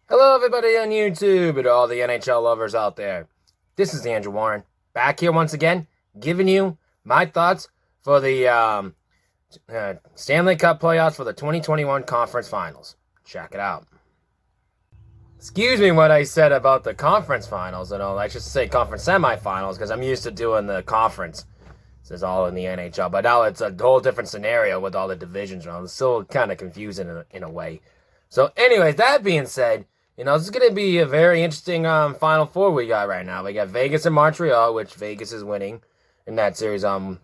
Hello, everybody on YouTube and all the NHL lovers out there. This is Andrew Warren, back here once again, giving you my thoughts for the Stanley Cup playoffs for the 2021 Conference Finals. Check it out. Excuse me what I said about the Conference Finals and all. I should say Conference Semifinals because I'm used to doing the conference. This is all in the NHL, but now it's a whole different scenario with all the divisions around. It's still kind of confusing in a way. So, anyways, that being said, this is going to be a very interesting Final Four we got right now. We got Vegas and Montreal, which Vegas is winning in that series 1-0.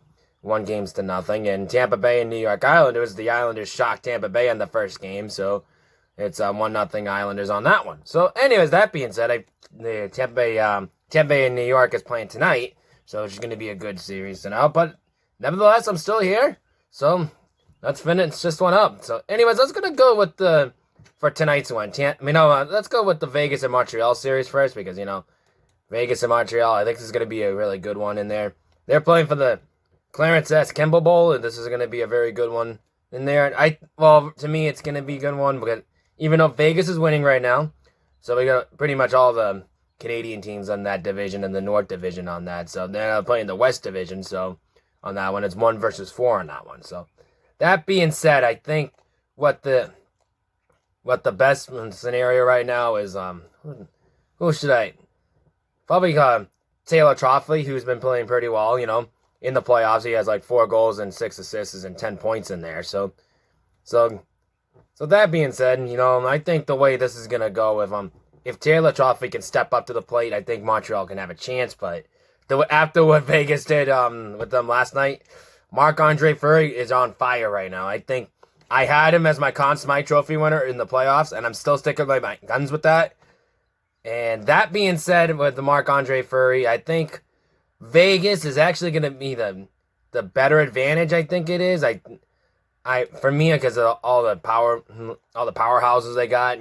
And Tampa Bay and New York Islanders. The Islanders shocked Tampa Bay in the first game, so it's 1-0 Islanders on that one. So, anyways, that being said, the Tampa Bay and New York is playing tonight, so it's going to be a good series tonight. But nevertheless, I'm still here, so let's finish this one up. So, anyways, let's going to go with for tonight's one. Let's go with the Vegas and Montreal series first because, Vegas and Montreal, I think this is going to be a really good one in there. They're playing for the Clarence S. Kimball Bowl, and this is going to be a very good one in there. To me, it's going to be a good one because even though Vegas is winning right now, so we got pretty much all the Canadian teams on that division and the North Division on that. So they're playing the West Division, so on that one, it's 1 versus 4 on that one. So that being said, I think what the best scenario right now is who should I probably Taylor Toffoli, who's been playing pretty well, in the playoffs. He has like 4 goals and 6 assists and 10 points in there. So that being said, I think the way this is gonna go, if Taylor Toffoli can step up to the plate, I think Montreal can have a chance. But after what Vegas did with them last night, Marc-Andre Fleury is on fire right now. I think I had him as my Conn Smythe Trophy winner in the playoffs, and I'm still sticking by my guns with that. And that being said, with the Marc-Andre Fleury, I think Vegas is actually going to be the better advantage. I think it is. For me, because of all the powerhouses they got,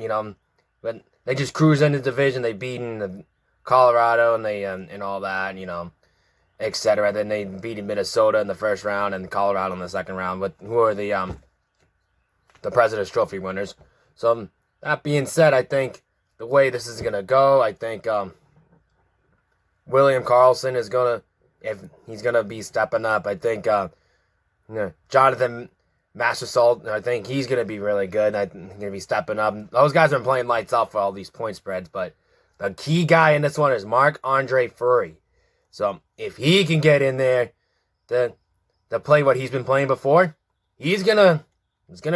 but they just cruise into the division. They beaten the Colorado and and all that, etc. Then they beat Minnesota in the first round and Colorado in the second round. But who are the President's Trophy winners? So that being said, I think the way this is gonna go, I think William Karlsson is gonna be stepping up. I think Jonathan Mastersault, I think he's gonna be really good. I think he's gonna be stepping up. Those guys have been playing lights out for all these point spreads, but the key guy in this one is Marc-Andre Fleury. So if he can get in there to play what he's been playing before, he's gonna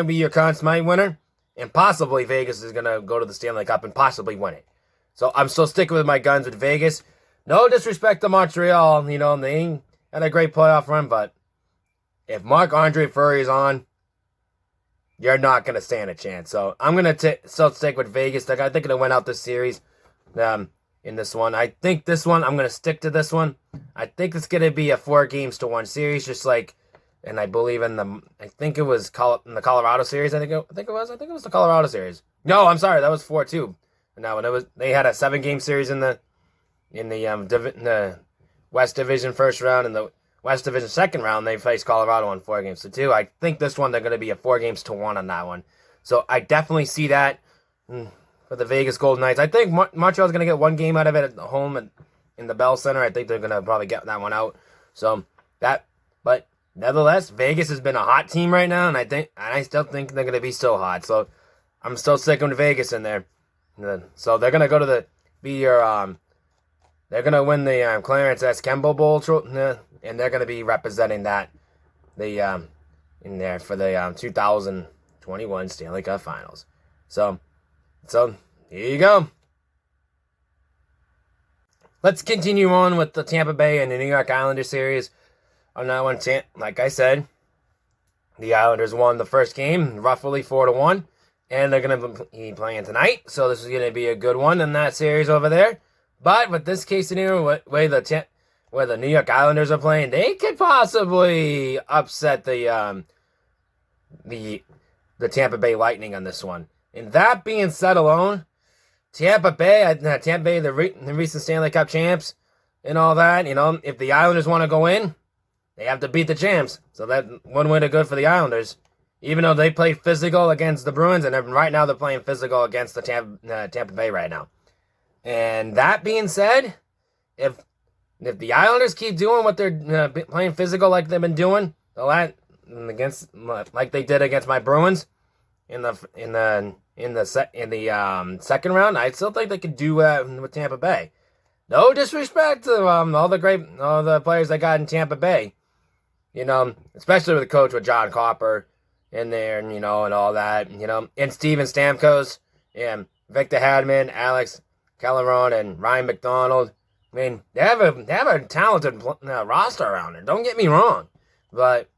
be your Conn Smythe winner, and possibly Vegas is gonna go to the Stanley Cup and possibly win it. So I'm still sticking with my guns with Vegas. No disrespect to Montreal, they had a great playoff run, but if Marc-Andre Fleury is on, you're not gonna stand a chance. So I'm gonna still stick with Vegas. I think it'll win out this series. In this one, I think this one I'm gonna stick to this one. I think it's gonna be a 4-1 series, just like. And I believe in I think it was in the Colorado series. I think it was the Colorado series. No, I'm sorry, that was 4-2. No, they had a 7-game series in the West Division first round and the West Division second round. They faced Colorado on 4 games to 2. I think this one they're going to be a 4-1 on that one. So I definitely see that for the Vegas Golden Knights. I think Montreal's going to get 1 game out of it at home in the Bell Center. I think they're going to probably get that one out. But nevertheless, Vegas has been a hot team right now, and I still think they're going to be still hot. So I'm still sticking with Vegas in there. So they're going to go to they're going to win the Clarence S. Kimball Bowl, and they're going to be representing that in there for the 2021 Stanley Cup Finals. So here you go. Let's continue on with the Tampa Bay and the New York Islanders series. On that one, like I said, the Islanders won the first game, roughly 4-1, and they're going to be playing tonight. So this is going to be a good one in that series over there. But with this case scenario, where the New York Islanders are playing, they could possibly upset the Tampa Bay Lightning on this one. And that being said alone, Tampa Bay, the recent Stanley Cup champs and all that, if the Islanders want to go in, they have to beat the champs. So that one way to go for the Islanders Even though they played physical against the Bruins, and right now they're playing physical against the Tampa Bay right now. And that being said, if the Islanders keep doing what they're playing physical like they've been doing against like they did against my Bruins in the second round, I still think they could do with Tampa Bay. No disrespect to all the players they got in Tampa Bay, especially with the coach with John Copper in there, and all that, and Steven Stamkos and Victor Hedman, Alex Calderon, and Ryan McDonald. I mean, they have a talented roster around there. Don't get me wrong, but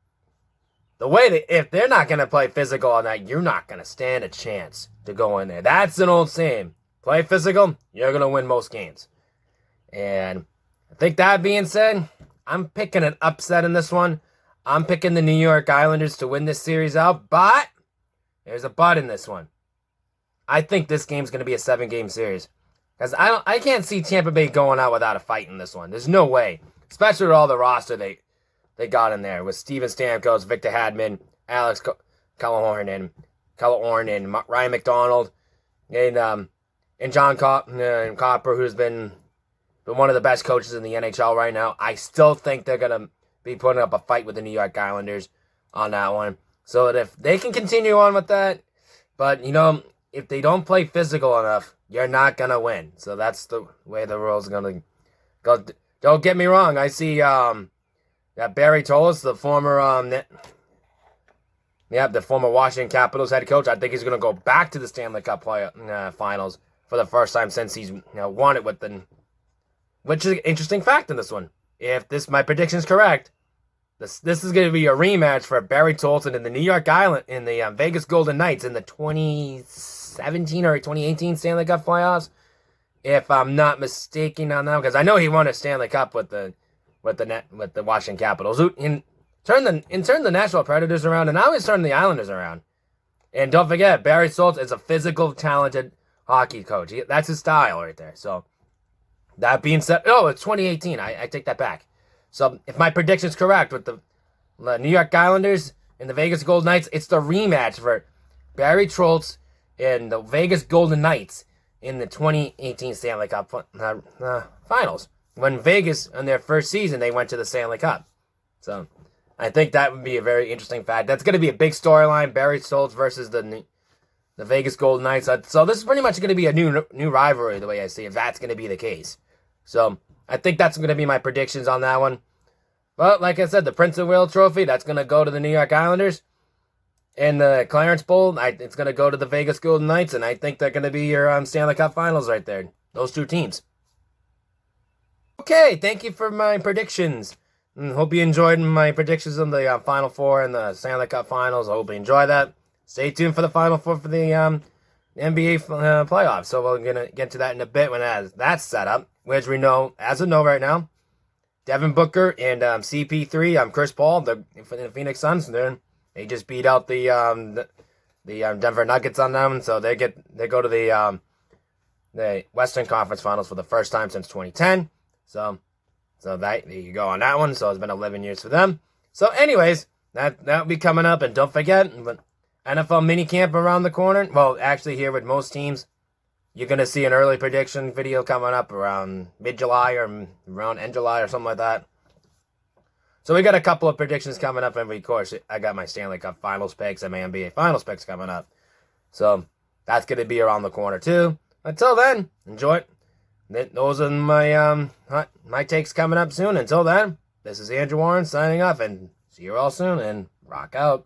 the way if they're not going to play physical on that, you're not going to stand a chance to go in there. That's an old saying. Play physical, you're going to win most games. And I think that being said, I'm picking an upset in this one. I'm picking the New York Islanders to win this series out, but there's a but in this one. I think this game's going to be a 7-game series. Because I can't see Tampa Bay going out without a fight in this one. There's no way. Especially with all the roster they got in there. With Steven Stamkos, Victor Hedman, Alex Callahan, and Ryan McDonald, and John Copper, who's been one of the best coaches in the NHL right now. I still think they're going to be putting up a fight with the New York Islanders on that one. So that if they can continue on with that, but, if they don't play physical enough, you're not going to win. So that's the way the rules are going to go. Don't get me wrong. I see that Barry Trotz, the former Washington Capitals head coach, I think he's going to go back to the Stanley Cup finals for the first time since he's won it which is an interesting fact in this one. If my prediction is correct, this is going to be a rematch for Barry Trotz and the New York Islanders in the Vegas Golden Knights in the 2017 or 2018 Stanley Cup playoffs. If I'm not mistaken on that, because I know he won a Stanley Cup with the Washington Capitals, and turned the Nashville Predators around, and now he's turning the Islanders around. And don't forget, Barry Trotz is a physical, talented hockey coach. That's his style right there. So that being said, it's 2018. I take that back. So if my prediction's correct with the New York Islanders and the Vegas Golden Knights, it's the rematch for Barry Trotz and the Vegas Golden Knights in the 2018 Stanley Cup finals. When Vegas, in their first season, they went to the Stanley Cup. So I think that would be a very interesting fact. That's going to be a big storyline, Barry Trotz versus the Vegas Golden Knights. So this is pretty much going to be a new rivalry, the way I see it, if that's going to be the case. So I think that's going to be my predictions on that one. But like I said, the Prince of Wales Trophy, that's going to go to the New York Islanders. And the Clarence Bowl, it's going to go to the Vegas Golden Knights. And I think they're going to be your Stanley Cup Finals right there. Those two teams. Okay, thank you for my predictions. Hope you enjoyed my predictions on the Final Four and the Stanley Cup Finals. I hope you enjoy that. Stay tuned for the Final Four for the NBA playoffs. So we're going to get to that in a bit when that's set up. Which we know, as of right now, Devin Booker and CP3, Chris Paul, the Phoenix Suns, they just beat out the Denver Nuggets on them, so they go to the Western Conference Finals for the first time since 2010. So there you go on that one. So it's been 11 years for them. So anyways, that'll be coming up, and don't forget, NFL minicamp around the corner. Well, actually, here with most teams, you're going to see an early prediction video coming up around mid-July or around end July or something like that. So we got a couple of predictions coming up, and of course, I got my Stanley Cup Finals picks and my NBA Finals picks coming up. So that's going to be around the corner too. Until then, enjoy it. Those are my takes coming up soon. Until then, this is Andrew Warren signing off, and see you all soon, and rock out.